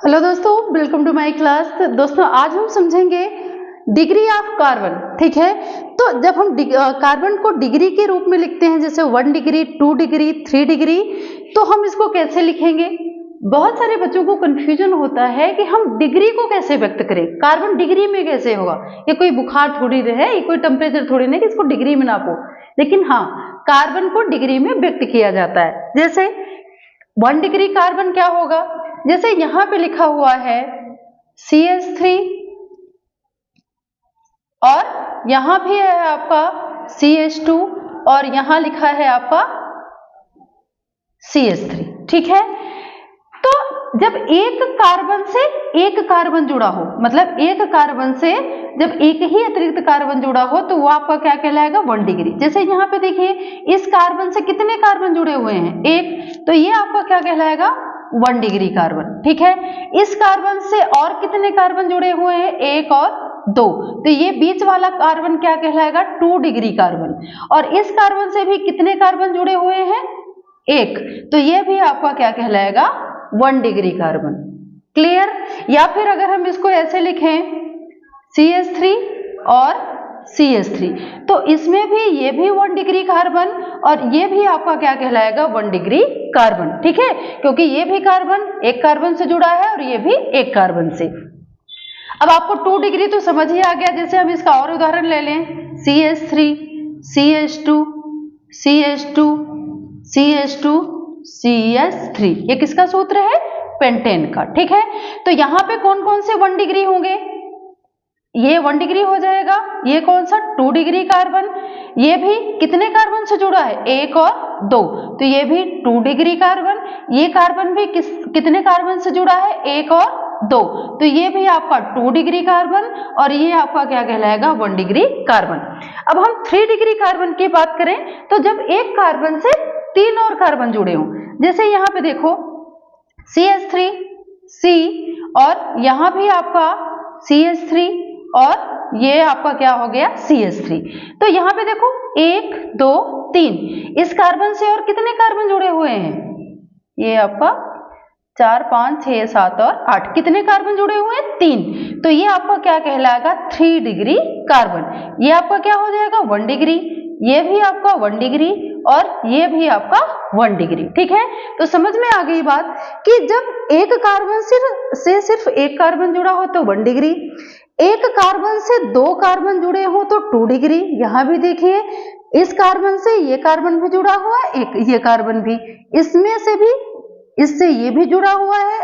Hello दोस्तों, welcome to my class. दोस्तों आज हम समझेंगे डिग्री ऑफ कार्बन। ठीक है, तो जब हम कार्बन को डिग्री के रूप में लिखते हैं, जैसे 1 डिग्री, 2 डिग्री, 3 डिग्री, तो हम इसको कैसे लिखेंगे? बहुत सारे बच्चों को कंफ्यूजन होता है कि हम डिग्री को कैसे व्यक्त करें, कार्बन डिग्री में कैसे होगा। ये कोई बुखार थोड़ी है, ये कोई टेम्परेचर थोड़ी नहीं कि इसको डिग्री में नापो। लेकिन हाँ, कार्बन को डिग्री में व्यक्त किया जाता है। जैसे 1 डिग्री कार्बन क्या होगा, जैसे यहां पे लिखा हुआ है CH3 और यहां भी है आपका CH2 और यहां लिखा है आपका CH3। ठीक है, तो जब एक कार्बन से एक कार्बन जुड़ा हो, मतलब एक कार्बन से जब एक ही अतिरिक्त कार्बन जुड़ा हो, तो वो आपका क्या कहलाएगा? 1 डिग्री। जैसे यहाँ पे देखिए, इस कार्बन से कितने कार्बन जुड़े हुए हैं? एक, तो ये आपका क्या कहलाएगा? 1 डिग्री कार्बन। ठीक है, इस कार्बन से और कितने कार्बन जुड़े हुए हैं? 1 और 2, तो ये बीच वाला कार्बन क्या कहलाएगा? 2 डिग्री कार्बन। और इस कार्बन से भी कितने कार्बन जुड़े हुए हैं? 1, तो ये भी आपका क्या कहलाएगा? 1 डिग्री कार्बन। क्लियर? या फिर अगर हम इसको ऐसे लिखें CH3 और CH3, तो इसमें भी ये भी 1 डिग्री कार्बन और ये भी आपका क्या कहलाएगा? 1 डिग्री कार्बन। ठीक है, क्योंकि ये भी कार्बन एक कार्बन से जुड़ा है और ये भी एक कार्बन से। अब आपको 2 डिग्री तो समझ ही आ गया। जैसे हम इसका और उदाहरण ले लें, CH3, CH2, CH2, CH2, CH3, ये किसका सूत्र है? पेंटेन का। ठीक है, तो यहां पे कौन कौन से 1 डिग्री होंगे? ये 1 डिग्री हो जाएगा। ये कौन सा? 2 डिग्री कार्बन। ये भी कितने कार्बन से जुड़ा है? 1 और 2, तो ये भी 2 डिग्री कार्बन। ये कार्बन भी कितने कार्बन से जुड़ा है? 1 और 2, तो ये भी आपका 2 डिग्री कार्बन और ये आपका क्या कहलाएगा? 1 डिग्री कार्बन। अब हम 3 डिग्री कार्बन की बात करें, तो जब एक कार्बन से 3 और कार्बन जुड़े हों, जैसे यहाँ पे देखो CH3, C और यहाँ भी आपका CH3 और ये आपका क्या हो गया? CH3। तो यहाँ पे देखो 1, 2, 3, इस कार्बन से और कितने कार्बन जुड़े हुए हैं? ये आपका 4, 5, 6, 7 और 8, कितने कार्बन जुड़े हुए हैं? 3, तो ये आपका क्या कहलाएगा? 3 डिग्री कार्बन। ये आपका क्या हो जाएगा? 1 डिग्री। ये भी आपका 1 डिग्री और ये भी आपका 1 डिग्री। ठीक है, तो समझ में आ गई बात कि जब एक कार्बन से सिर्फ एक कार्बन जुड़ा हो तो 1 डिग्री, एक कार्बन से 2 कार्बन जुड़े हो तो 2 डिग्री। यहां भी देखिए, इस कार्बन से ये कार्बन भी जुड़ा हुआ है, एक ये कार्बन भी, इसमें से भी इससे ये भी जुड़ा हुआ है